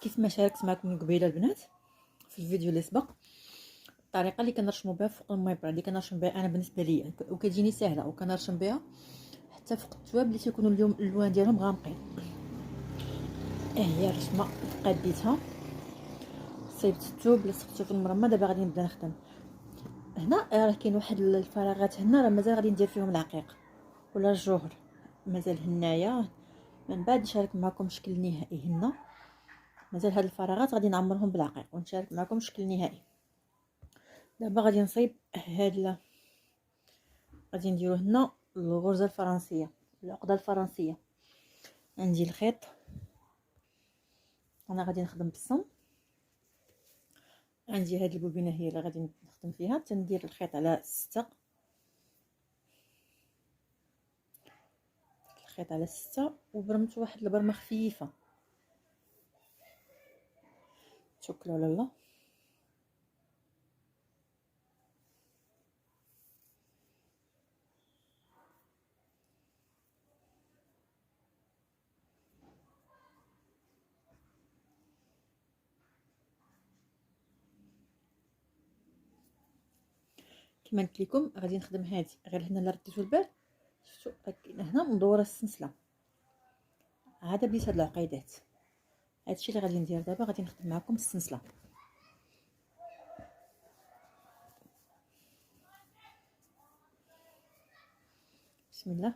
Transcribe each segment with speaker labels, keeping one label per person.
Speaker 1: كيف ما شاركت معكم من قبيله البنات في الفيديو اللي سبق، الطريقه اللي كنرشموا بها فوق الميبره اللي كنرشم بها انا بالنسبه لي وكتجيني سهله وكنرشم بها حتى فوق التواب اللي تيكونوا اليوم الالوان ديالهم غامقين. هي الرشمه قديتها، صيبت الثوب لصقته في المرمى. دابا غادي نبدا نخدم. هنا راه كاين واحد الفراغات هنا راه مازال غادي ندير فيهم العقيق ولا الجوهر، مازال هنايا. من بعد نشارك معكم الشكل النهائي. هنا مازال هاد الفراغات غادي نعمرهم بالعقيق ونشارك معكم الشكل النهائي. دابا غادي نصيب هاد غادي نديرو هنا الغرزه الفرنسيه، العقده الفرنسيه. عندي الخيط، انا غادي نخدم بالصم. عندي هاد البوبينه هي اللي غادي نخدم فيها. تندير الخيط على 6، الخيط على 6 وبرمت واحد البرمه خفيفه. توكلوا على الله. كما قلت لكم غادي نخدم هادي غير هنا اللي رديتو البال. شفتوا هنا مدوره السلسله، عاد بديت هاد العقيدات. هادشي اللي غادي ندير دابا. غادي نخدم معكم السلسله. بسم الله.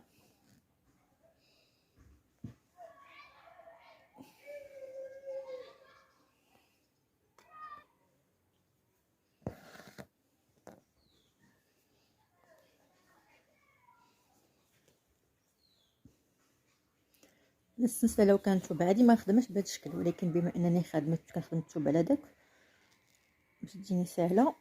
Speaker 1: السلسله لو كانت توب عادي ما نخدمش بهذا الشكل، ولكن بما انني خدمت كنخدم التوب على داك باش تجيني سهله.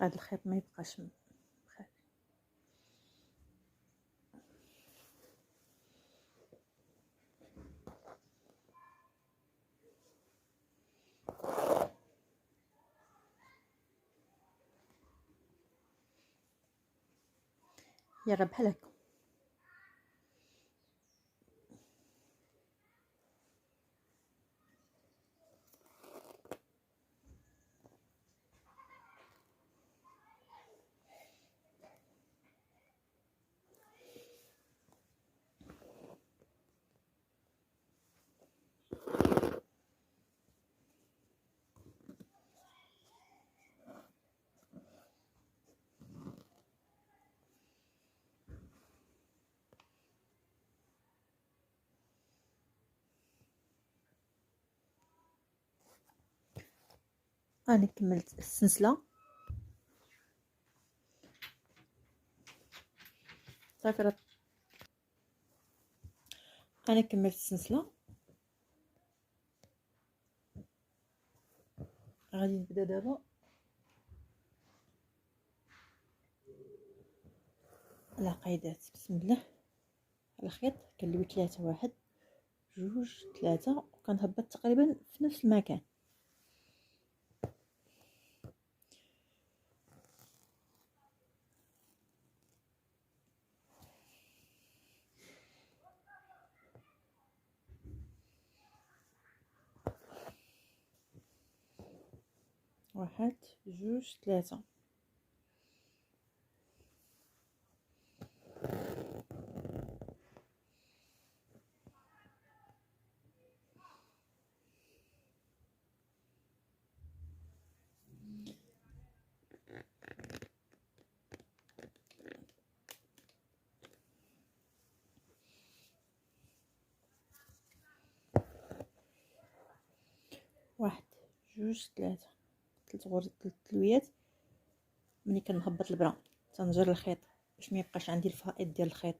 Speaker 1: هاد الخيط ما يبقاش خارج. يا راه بحال هكا. انا كملت السلسله صافي. انا كملت السلسله. غادي نبدا دابا العقيدات. بسم الله. الخيط كنلوي 3، 1 2 3 وكنهبط تقريبا في نفس المكان. واحد 2 3. واحد 2 3، 3 غرز، 3 تلويات. ملي كنهبط البرا تنجر الخيط باش ما يبقاش عندي الفائض ديال الخيط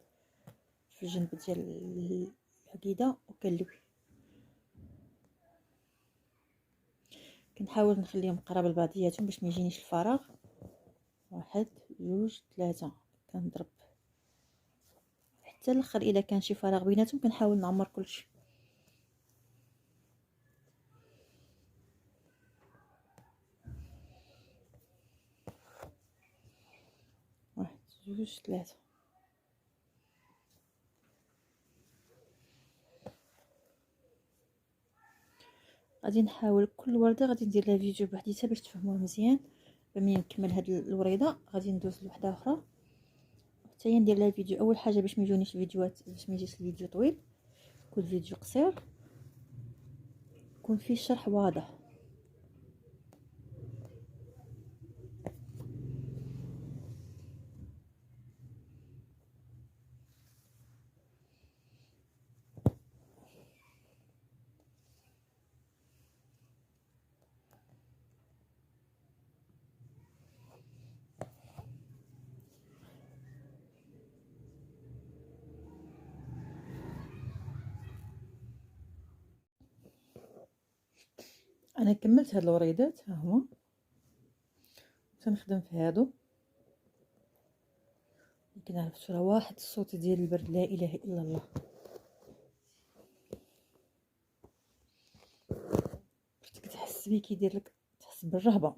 Speaker 1: في الجنب ديال العقيده، وكنلوي. كنحاول نخليهم قراب لبعضياتهم باش ما يجينيش الفراغ. 1 2 3 كنضرب حتى الاخر. الا كان شي فراغ بيناتهم كنحاول نعمر كلشي. واحد جوج ثلاثة. غادي نحاول كل ورده غادي ندير لها فيديو بوحديتها باش تفهموها مزيان. ملي نكمل هاد الوريده غادي ندوز لوحده اخرى حتى هي ندير لها فيديو. اول حاجه باش ما يجونيش الفيديوهات، باش ما يجيش الفيديو طويل، كل فيديو قصير يكون فيه الشرح واضح. انا كملت هاد الوريدات ها هما، تنخدم في هادو. يمكن عرفت راه واحد الصوت ديال البرد، لا اله الا الله. كتحس بيه كيدير لك، تحس بالرهبه.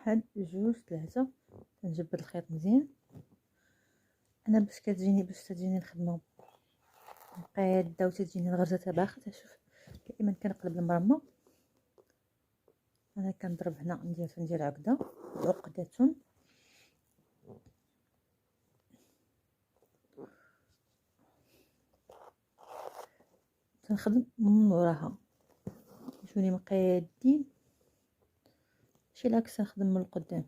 Speaker 1: واحد جوج ثلاثة. نجبد الخيط مزيان. انا باش تجيني الخدمه قاده وتجيني الغرزه تباخت. شوف دائما كنقلب المرمى. انا كنضرب هنا ندير عقده عقده، تنخدم من وراها. يجوني مقادين، ماشي العكس، نخدم من القدام.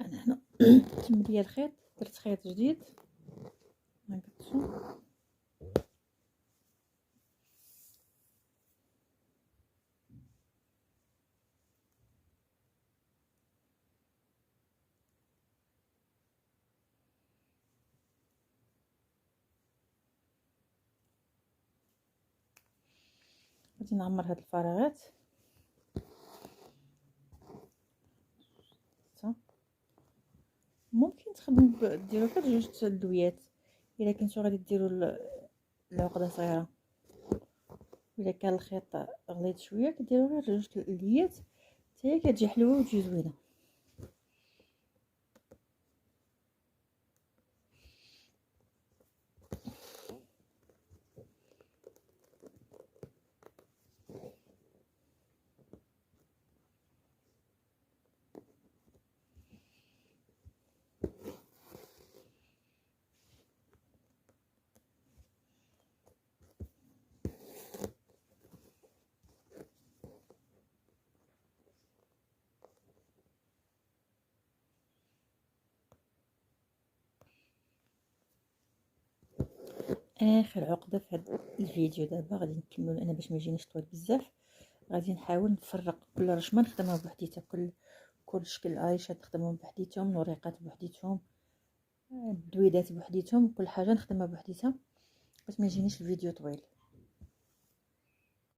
Speaker 1: انا هنا تم ليا الخيط، درت خيط جديد نقصو. غادي نعمر هاد الفراغات ممكن تخدموا ديروا غير جوج تلويات الا كنتو غادي ديروا العقده صغيره. الا كان الخيط غليظ شويه كديروا غير جوج تلويات حتى هي كتجي حلوه وتجي زوينه. اخر عقده في هذا الفيديو دابا غادي نكملوا انا باش ما يجينيش طويل بزاف. غادي نحاول نفرق كل رشمه نخدمها بوحديتها، كل شكل العريشات نخدمهم بوحديتهم، الوريقات بوحديتهم، الدويدات بوحديتهم، كل حاجه نخدمها بوحديتها باش ما يجينيش الفيديو طويل.